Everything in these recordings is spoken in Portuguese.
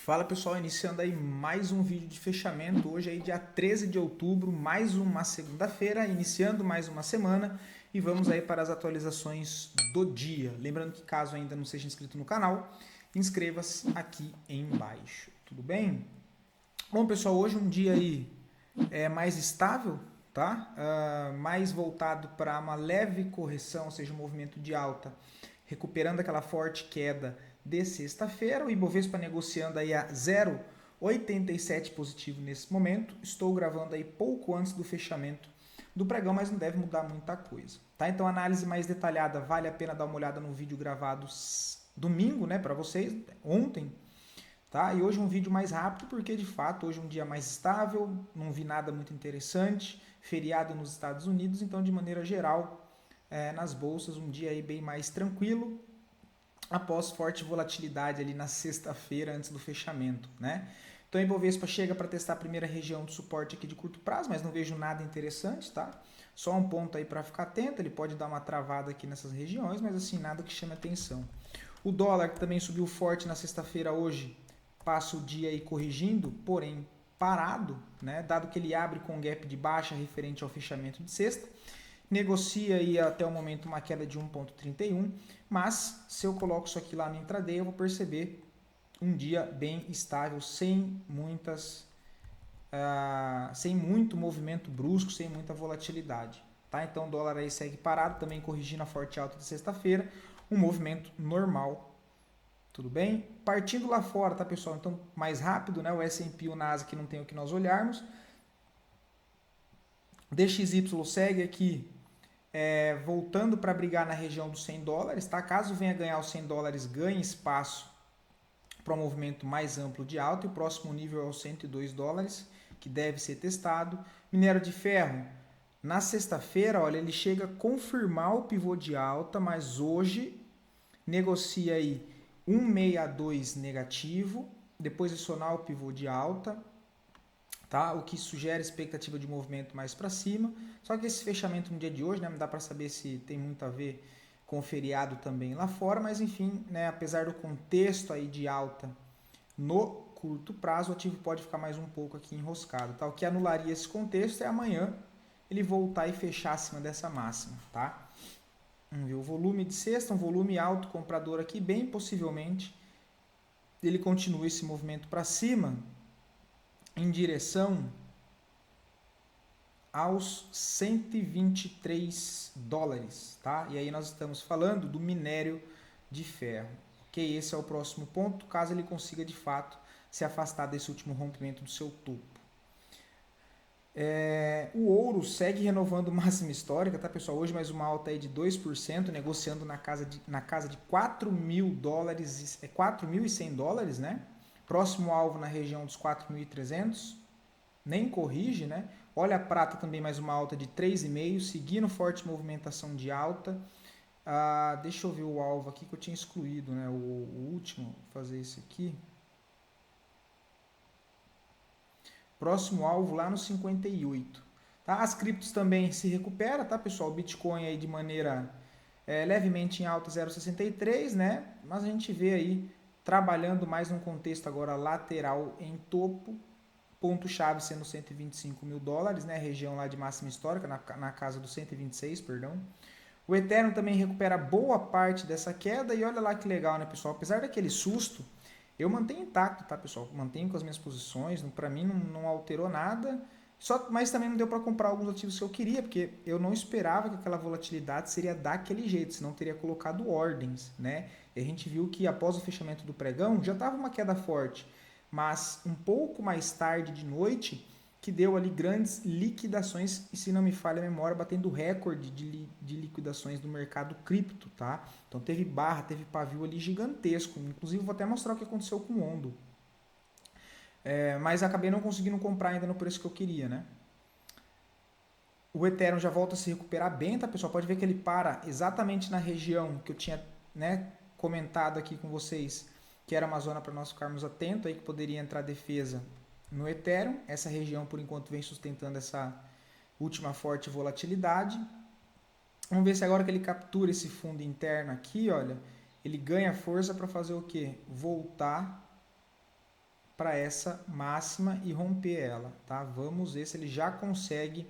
Fala pessoal, iniciando aí mais um vídeo de fechamento, hoje aí dia 13 de outubro, mais uma segunda-feira, iniciando mais uma semana e vamos aí para as atualizações do dia. Lembrando que caso ainda não seja inscrito no canal, inscreva-se aqui embaixo, tudo bem? Bom pessoal, hoje um dia aí mais estável, tá? Mais voltado para uma leve correção, ou seja, um movimento de alta, recuperando aquela forte queda de sexta-feira. O Ibovespa negociando aí a 0,87 positivo nesse momento. Estou gravando aí pouco antes do fechamento do pregão, mas não deve mudar muita coisa, tá? Então, análise mais detalhada, vale a pena dar uma olhada no vídeo gravado domingo, né, para vocês, ontem. Tá? E hoje um vídeo mais rápido porque de fato hoje é um dia mais estável, não vi nada muito interessante, feriado nos Estados Unidos, então de maneira geral nas bolsas um dia aí bem mais tranquilo após forte volatilidade ali na sexta-feira antes do fechamento, né? Então a Ibovespa chega para testar a primeira região de suporte aqui de curto prazo, mas não vejo nada interessante, tá? Só um ponto aí para ficar atento, ele pode dar uma travada aqui nessas regiões, mas assim nada que chame atenção. O dólar que também subiu forte na sexta-feira hoje, passa o dia aí corrigindo, porém parado, né? Dado que ele abre com gap de baixa referente ao fechamento de sexta, negocia aí até o momento uma queda de 1,31, mas se eu coloco isso aqui lá no intraday, eu vou perceber um dia bem estável, sem muito movimento brusco, sem muita volatilidade. Tá? Então o dólar aí segue parado, também corrigindo a forte alta de sexta-feira, um movimento normal. Tudo bem? Partindo lá fora, tá pessoal? Então, mais rápido, né? O S&P e o Nasdaq não tem o que nós olharmos. DXY segue aqui voltando para brigar na região dos 100 dólares, tá? Caso venha ganhar os 100 dólares, ganhe espaço para um movimento mais amplo de alta e o próximo nível é os 102 dólares, que deve ser testado. Minério de ferro, na sexta-feira, olha, ele chega a confirmar o pivô de alta, mas hoje negocia aí 162 negativo, depois adicionar o pivô de alta, tá? O que sugere expectativa de movimento mais para cima. Só que esse fechamento no dia de hoje, né, não dá para saber se tem muito a ver com o feriado também lá fora, mas enfim, né, apesar do contexto aí de alta no curto prazo, o ativo pode ficar mais um pouco aqui enroscado, tá? O que anularia esse contexto é amanhã ele voltar e fechar acima dessa máxima, tá? Vamos ver o volume de sexta, um volume alto comprador aqui, bem possivelmente ele continua esse movimento para cima em direção aos 123 dólares, tá? E aí nós estamos falando do minério de ferro. Ok? Esse é o próximo ponto, caso ele consiga de fato se afastar desse último rompimento do seu topo. O ouro segue renovando máxima histórica, tá pessoal? Hoje mais uma alta aí de 2%, negociando na casa de 4 mil dólares, 4.100 dólares, né? Próximo alvo na região dos 4.300, nem corrige, né? Olha a prata também mais uma alta de 3,5, seguindo forte movimentação de alta. Deixa eu ver o alvo aqui que eu tinha excluído, né? O último, vou fazer esse aqui. Próximo alvo lá no 58. Tá? As criptos também se recupera, tá pessoal? O Bitcoin aí de maneira levemente em alta 0,63, né? Mas a gente vê aí trabalhando mais num contexto agora lateral em topo, ponto-chave sendo 125 mil dólares, né? Região lá de máxima histórica, na casa dos 126, perdão. O Ethereum também recupera boa parte dessa queda e olha lá que legal, né, pessoal? Apesar daquele susto, eu mantenho intacto, tá, pessoal? Mantenho com as minhas posições, para mim não alterou nada, mas também não deu para comprar alguns ativos que eu queria, porque eu não esperava que aquela volatilidade seria daquele jeito, senão teria colocado ordens, né? E a gente viu que após o fechamento do pregão já estava uma queda forte, mas um pouco mais tarde de noite que deu ali grandes liquidações e, se não me falha a memória, batendo recorde de liquidações do mercado cripto, tá? Então teve barra, teve pavio ali gigantesco, inclusive vou até mostrar o que aconteceu com o Ondo. Mas acabei não conseguindo comprar ainda no preço que eu queria, né? O Ethereum já volta a se recuperar bem, tá, pessoal? Pode ver que ele para exatamente na região que eu tinha, né, comentado aqui com vocês, que era uma zona para nós ficarmos atentos, aí que poderia entrar defesa no Ethereum. Essa região, por enquanto, vem sustentando essa última forte volatilidade. Vamos ver se agora que ele captura esse fundo interno aqui, olha, ele ganha força para fazer o quê? Voltar para essa máxima e romper ela, tá? Vamos ver se ele já consegue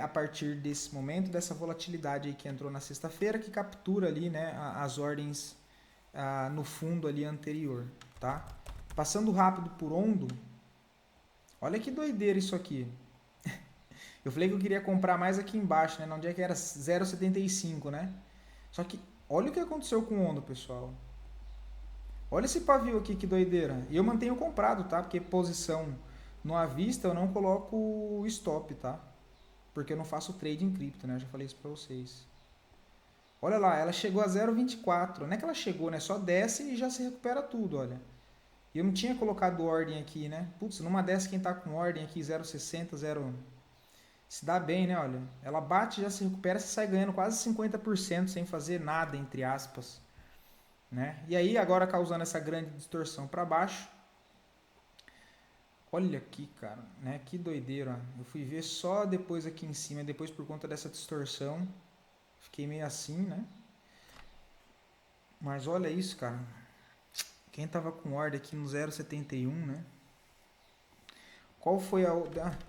a partir desse momento, dessa volatilidade aí que entrou na sexta-feira, que captura ali, né, as ordens no fundo ali anterior, tá? Passando rápido por Ondo, olha que doideira isso aqui. Eu falei que eu queria comprar mais aqui embaixo, né? Onde é que era 0,75, né? Só que olha o que aconteceu com o Ondo, pessoal. Olha esse pavio aqui, que doideira. E eu mantenho comprado, tá? Porque posição no à vista eu não coloco stop, tá? Porque eu não faço trade em cripto, né? Eu já falei isso pra vocês. Olha lá, ela chegou a 0,24. Não é que ela chegou, né? Só desce e já se recupera tudo, olha. E eu não tinha colocado ordem aqui, né? Putz, numa dessa quem tá com ordem aqui 0,60, 0... Se dá bem, né? Olha, ela bate, já se recupera, você sai ganhando quase 50% sem fazer nada, entre aspas. Né? E aí, agora causando essa grande distorção para baixo. Olha aqui, cara, né? Que doideira. Eu fui ver só depois aqui em cima, depois por conta dessa distorção. Fiquei meio assim, né? Mas olha isso, cara. Quem tava com ordem aqui no 0,71, né? Qual foi a...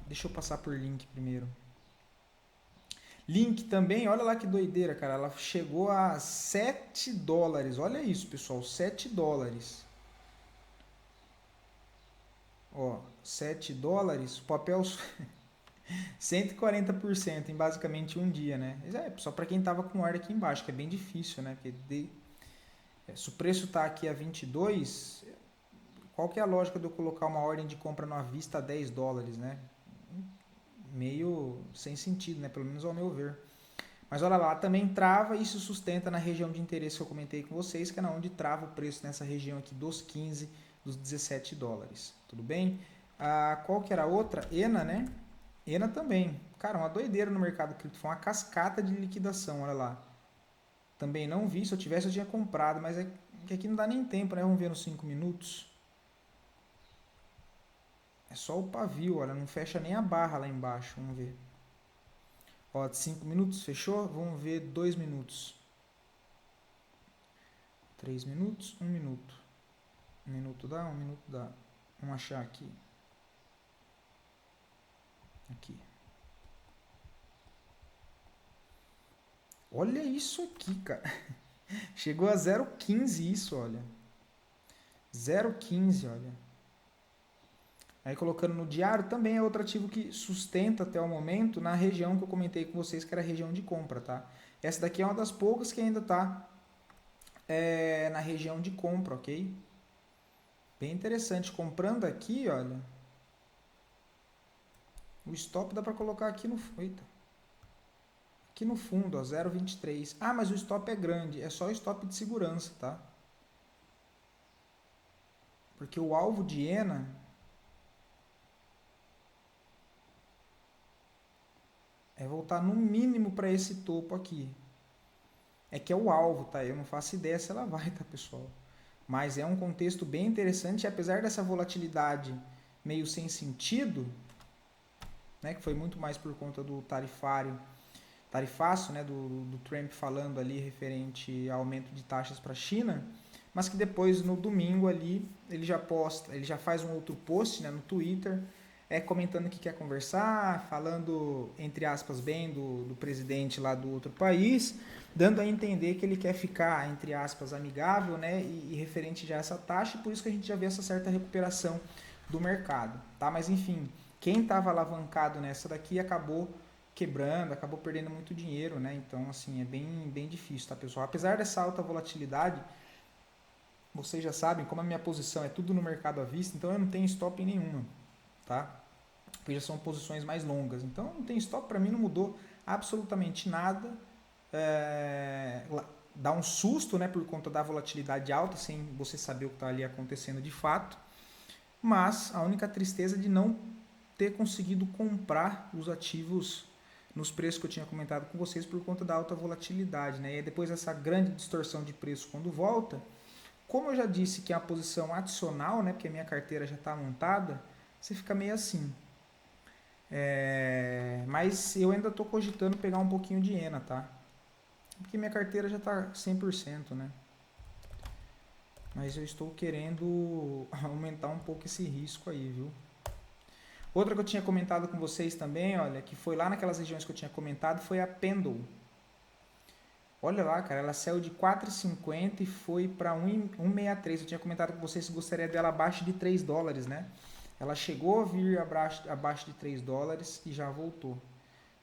deixa eu passar por link primeiro. Link também, olha lá que doideira, cara. Ela chegou a 7 dólares. Olha isso, pessoal, 7 dólares. Ó, 7 dólares, o papel 140% em basicamente um dia, né? Só para quem tava com ordem aqui embaixo, que é bem difícil, né? Porque se o preço tá aqui a 22, qual que é a lógica de eu colocar uma ordem de compra à vista a 10 dólares, né? Meio sem sentido, né? Pelo menos ao meu ver. Mas olha lá, também trava e se sustenta na região de interesse que eu comentei com vocês, que é onde trava o preço nessa região aqui dos 15, dos 17 dólares. Tudo bem? Qual que era a outra? ENA, né? ENA também. Cara, uma doideira no mercado cripto. Foi uma cascata de liquidação, olha lá. Também não vi, se eu tivesse eu tinha comprado, mas é que aqui não dá nem tempo, né? Vamos ver nos 5 minutos. É só o pavio, olha, não fecha nem a barra lá embaixo, vamos ver. Ó, de 5 minutos, fechou? Vamos ver 2 minutos. 3 minutos, 1 minuto. 1 minuto dá, 1 minuto dá. Vamos achar aqui. Aqui. Olha isso aqui, cara. Chegou a 0,15 isso, olha. 0,15, olha. Aí colocando no diário, também é outro ativo que sustenta até o momento na região que eu comentei com vocês, que era a região de compra, tá? Essa daqui é uma das poucas que ainda tá na região de compra, ok? Bem interessante. Comprando aqui, olha. O stop dá para colocar aqui no... Eita. Aqui no fundo, ó, 0,23. Ah, mas o stop é grande. É só stop de segurança, tá? Porque o alvo de ENA... é voltar no mínimo para esse topo aqui. É que é o alvo, tá? Eu não faço ideia se ela vai, tá, pessoal? Mas é um contexto bem interessante. E apesar dessa volatilidade meio sem sentido, né, que foi muito mais por conta do tarifaço, né, do Trump falando ali referente ao aumento de taxas para a China, mas que depois no domingo ali ele já faz um outro post, né, no Twitter, comentando que quer conversar, falando, entre aspas, bem do presidente lá do outro país, dando a entender que ele quer ficar, entre aspas, amigável, né, e referente já a essa taxa, e por isso que a gente já vê essa certa recuperação do mercado, tá? Mas enfim, quem estava alavancado nessa daqui acabou quebrando, acabou perdendo muito dinheiro, né? Então, assim, é bem difícil, tá, pessoal? Apesar dessa alta volatilidade, vocês já sabem, como a minha posição é tudo no mercado à vista, então eu não tenho stop em nenhuma, tá? Porque já são posições mais longas. Então, não tem stop, para mim não mudou absolutamente nada. Dá um susto, né, por conta da volatilidade alta, sem você saber o que está ali acontecendo de fato. Mas a única tristeza é de não ter conseguido comprar os ativos nos preços que eu tinha comentado com vocês por conta da alta volatilidade, né? E depois dessa grande distorção de preço quando volta, como eu já disse que é uma posição adicional, né? Porque a minha carteira já está montada, você fica meio assim. Mas eu ainda estou cogitando pegar um pouquinho de ENA, tá? Porque minha carteira já está 100%, né? Mas eu estou querendo aumentar um pouco esse risco aí, viu? Outra que eu tinha comentado com vocês também, olha, que foi lá naquelas regiões que eu tinha comentado, foi a Pendle. Olha lá, cara, ela saiu de 4,50 e foi para 1,63. Eu tinha comentado com vocês que gostaria dela abaixo de 3 dólares, né? Ela chegou a vir abaixo de 3 dólares e já voltou.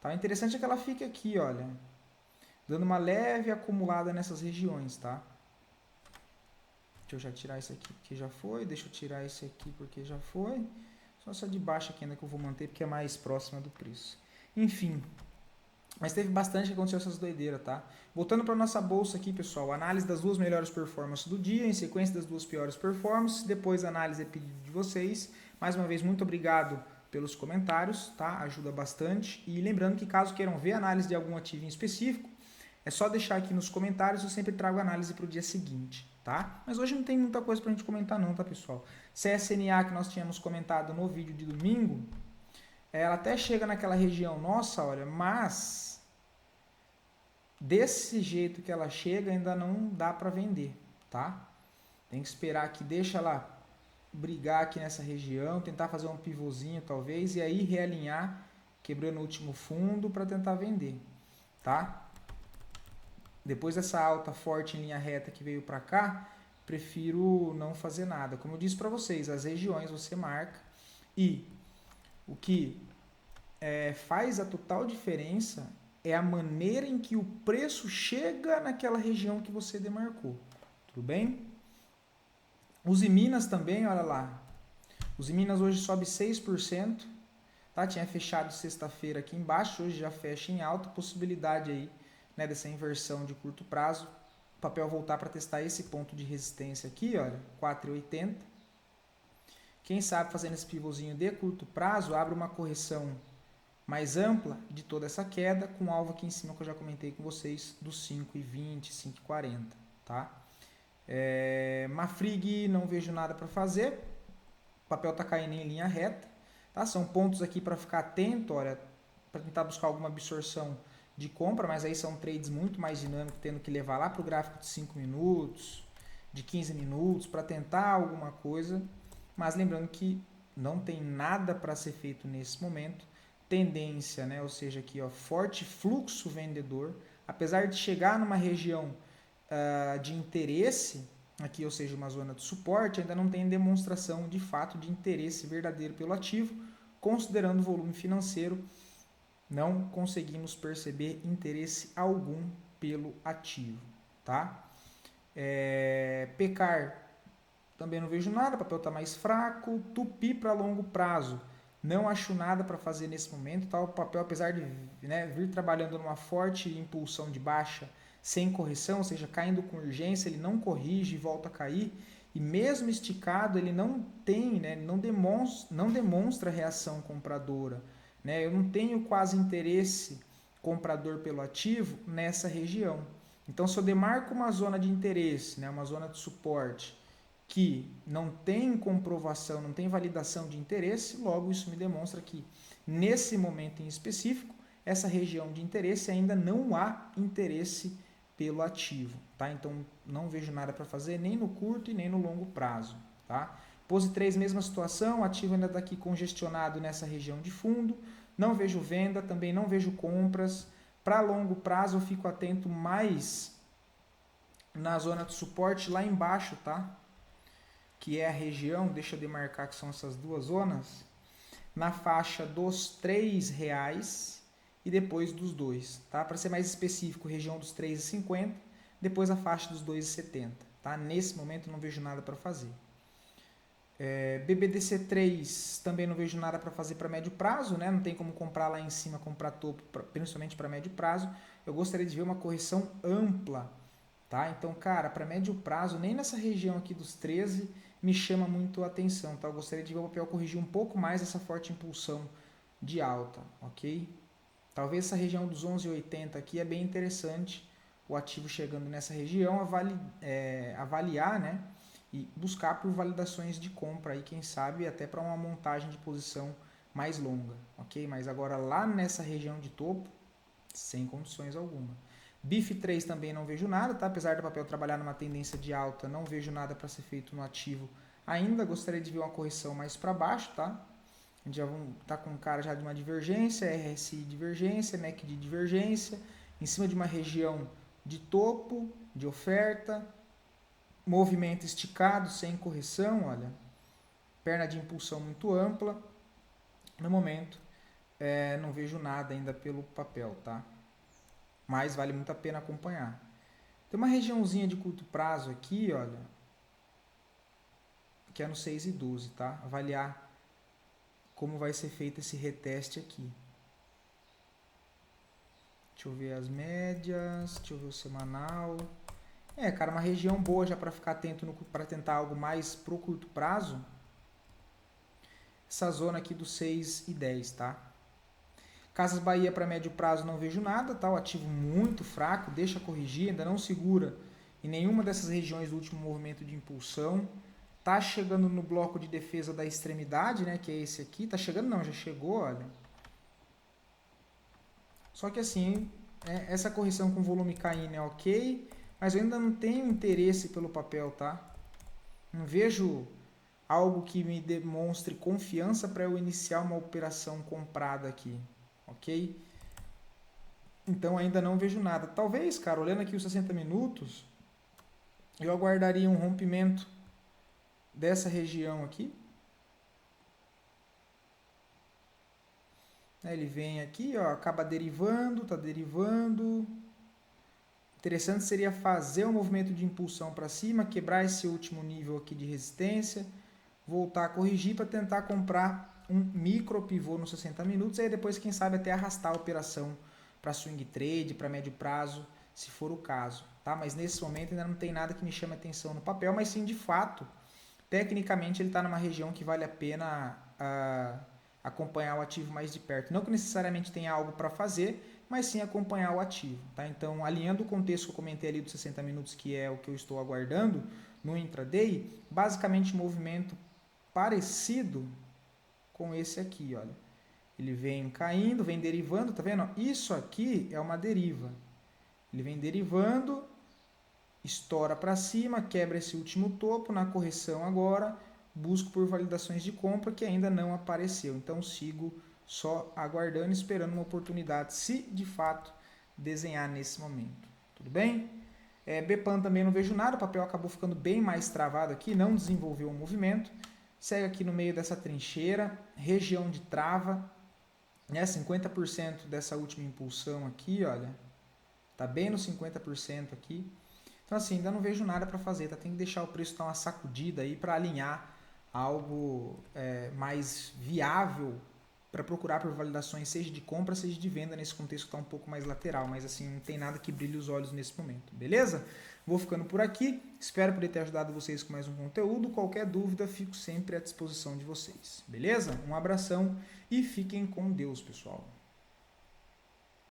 Tá? O interessante é que ela fique aqui, olha, dando uma leve acumulada nessas regiões, tá? Deixa eu já tirar esse aqui porque já foi, deixa eu tirar esse aqui porque já foi. Só essa de baixo aqui ainda que eu vou manter porque é mais próxima do preço. Enfim, mas teve bastante que aconteceu essas doideiras, tá? Voltando para nossa bolsa aqui, pessoal, análise das duas melhores performances do dia, em sequência das duas piores performances, depois a análise é pedido de vocês. Mais uma vez, muito obrigado pelos comentários, tá? Ajuda bastante. E lembrando que caso queiram ver a análise de algum ativo em específico, é só deixar aqui nos comentários, eu sempre trago a análise para o dia seguinte, tá? Mas hoje não tem muita coisa para a gente comentar não, tá, pessoal? CSNA que nós tínhamos comentado no vídeo de domingo, ela até chega naquela região nossa, olha, mas desse jeito que ela chega ainda não dá para vender, tá? Tem que esperar que deixa ela brigar aqui nessa região, tentar fazer um pivôzinho talvez e aí realinhar, quebrando o último fundo para tentar vender, tá? Depois dessa alta forte em linha reta que veio para cá, prefiro não fazer nada. Como eu disse para vocês, as regiões você marca e o que faz a total diferença é a maneira em que o preço chega naquela região que você demarcou. Tudo bem? Os Minas também, olha lá. Os Minas hoje sobe 6%. Tá? Tinha fechado sexta-feira aqui embaixo, hoje já fecha em alta. Possibilidade aí, né, dessa inversão de curto prazo. O papel voltar para testar esse ponto de resistência aqui, olha, 4,80. Quem sabe fazendo esse pivôzinho de curto prazo, abre uma correção mais ampla de toda essa queda, com alvo aqui em cima que eu já comentei com vocês, dos 5,20, 5,40, tá? Mafrig não vejo nada para fazer, o papel está caindo em linha reta, tá? São pontos aqui para ficar atento, olha, para tentar buscar alguma absorção de compra, mas aí são trades muito mais dinâmicos, tendo que levar lá para o gráfico de 5 minutos, de 15 minutos, para tentar alguma coisa, mas lembrando que não tem nada para ser feito nesse momento. Tendência, né? Ou seja, aqui ó, forte fluxo vendedor, apesar de chegar numa região de interesse, aqui ou seja, uma zona de suporte, ainda não tem demonstração de fato de interesse verdadeiro pelo ativo, considerando o volume financeiro, não conseguimos perceber interesse algum pelo ativo, tá? Pecar, também não vejo nada, o papel está mais fraco. Tupi para longo prazo, não acho nada para fazer nesse momento, tá? O papel, apesar de, né, vir trabalhando numa forte impulsão de baixa sem correção, ou seja, caindo com urgência, ele não corrige e volta a cair, e mesmo esticado ele não tem, né, não demonstra reação compradora, né? Eu não tenho quase interesse comprador pelo ativo nessa região. Então, se eu demarco uma zona de interesse, né, uma zona de suporte, que não tem comprovação, não tem validação de interesse, logo isso me demonstra que, nesse momento em específico, essa região de interesse ainda não há interesse pelo ativo, tá? Então, não vejo nada para fazer nem no curto e nem no longo prazo, tá? Pose 3, mesma situação, o ativo ainda está aqui congestionado nessa região de fundo, não vejo venda, também não vejo compras. Para longo prazo, eu fico atento mais na zona de suporte lá embaixo, tá? Que é a região, deixa eu demarcar que são essas duas zonas, na faixa dos R$3 e depois dos 2, tá? Para ser mais específico, região dos 3,50, depois a faixa dos 2,70, tá? Nesse momento não vejo nada para fazer. BBDC3 também não vejo nada para fazer para médio prazo, né? Não tem como comprar lá em cima, comprar topo, principalmente para médio prazo. Eu gostaria de ver uma correção ampla, tá? Então, cara, para médio prazo, nem nessa região aqui dos 13 me chama muito a atenção, tá? Eu gostaria de ver o papel corrigir um pouco mais essa forte impulsão de alta, ok? Talvez essa região dos 11,80 aqui é bem interessante, o ativo chegando nessa região, avaliar, né? E buscar por validações de compra, aí, quem sabe até para uma montagem de posição mais longa, ok? Mas agora lá nessa região de topo, sem condições alguma. BIF3 também não vejo nada, tá? Apesar do papel trabalhar numa tendência de alta, não vejo nada para ser feito no ativo Ainda gostaria de ver uma correção mais para baixo, tá? A gente já tá com cara já de uma divergência, RSI divergência, MACD divergência, em cima de uma região de topo, de oferta, movimento esticado, sem correção, olha, perna de impulsão muito ampla. No momento, não vejo nada ainda pelo papel, tá? Mas vale muito a pena acompanhar. Tem uma regiãozinha de curto prazo aqui, olha, que é no 6 e 12, tá? Avaliar como vai ser feito esse reteste aqui. Deixa eu ver as médias, deixa eu ver o semanal. Cara, uma região boa já para ficar atento para tentar algo mais pro curto prazo. Essa zona aqui do 6 e 10, tá? Casas Bahia para médio prazo não vejo nada, tá? O ativo muito fraco, deixa corrigir, ainda não segura em nenhuma dessas regiões do último movimento de impulsão. Tá chegando no bloco de defesa da extremidade, né? Que é esse aqui. Tá chegando não, já chegou, olha. Só que assim, essa correção com volume caindo é ok, mas eu ainda não tenho interesse pelo papel, tá? Não vejo algo que me demonstre confiança para eu iniciar uma operação comprada aqui, ok? Então ainda não vejo nada. Talvez, cara, olhando aqui os 60 minutos, eu aguardaria um rompimento dessa região aqui. Ele vem aqui, ó, acaba derivando, tá derivando. Interessante seria fazer um movimento de impulsão para cima, quebrar esse último nível aqui de resistência, voltar a corrigir para tentar comprar um micro pivô nos 60 minutos, e aí depois, quem sabe, até arrastar a operação para swing trade, para médio prazo, se for o caso. Tá? Mas nesse momento ainda não tem nada que me chame atenção no papel, mas sim, de fato, tecnicamente ele está numa região que vale a pena acompanhar o ativo mais de perto. Não que necessariamente tenha algo para fazer, mas sim acompanhar o ativo. Tá? Então, alinhando o contexto que eu comentei ali dos 60 minutos, que é o que eu estou aguardando no intraday, basicamente movimento parecido com esse aqui, olha. Ele vem caindo, vem derivando, tá vendo? Isso aqui é uma deriva. Ele vem derivando, estoura para cima, quebra esse último topo, na correção agora, busco por validações de compra que ainda não apareceu. Então sigo só aguardando, esperando uma oportunidade, se de fato desenhar nesse momento. Tudo bem? Bpan também não vejo nada, o papel acabou ficando bem mais travado aqui, não desenvolveu um movimento. Segue aqui no meio dessa trincheira, região de trava, né? 50% dessa última impulsão aqui, olha, tá bem no 50% aqui. Então assim, ainda não vejo nada para fazer, tá? Tem que deixar o preço dar uma sacudida aí para alinhar algo mais viável para procurar por validações, seja de compra, seja de venda, nesse contexto que está um pouco mais lateral, mas assim, não tem nada que brilhe os olhos nesse momento, beleza? Vou ficando por aqui, espero poder ter ajudado vocês com mais um conteúdo. Qualquer dúvida, fico sempre à disposição de vocês, beleza? Um abração e fiquem com Deus, pessoal.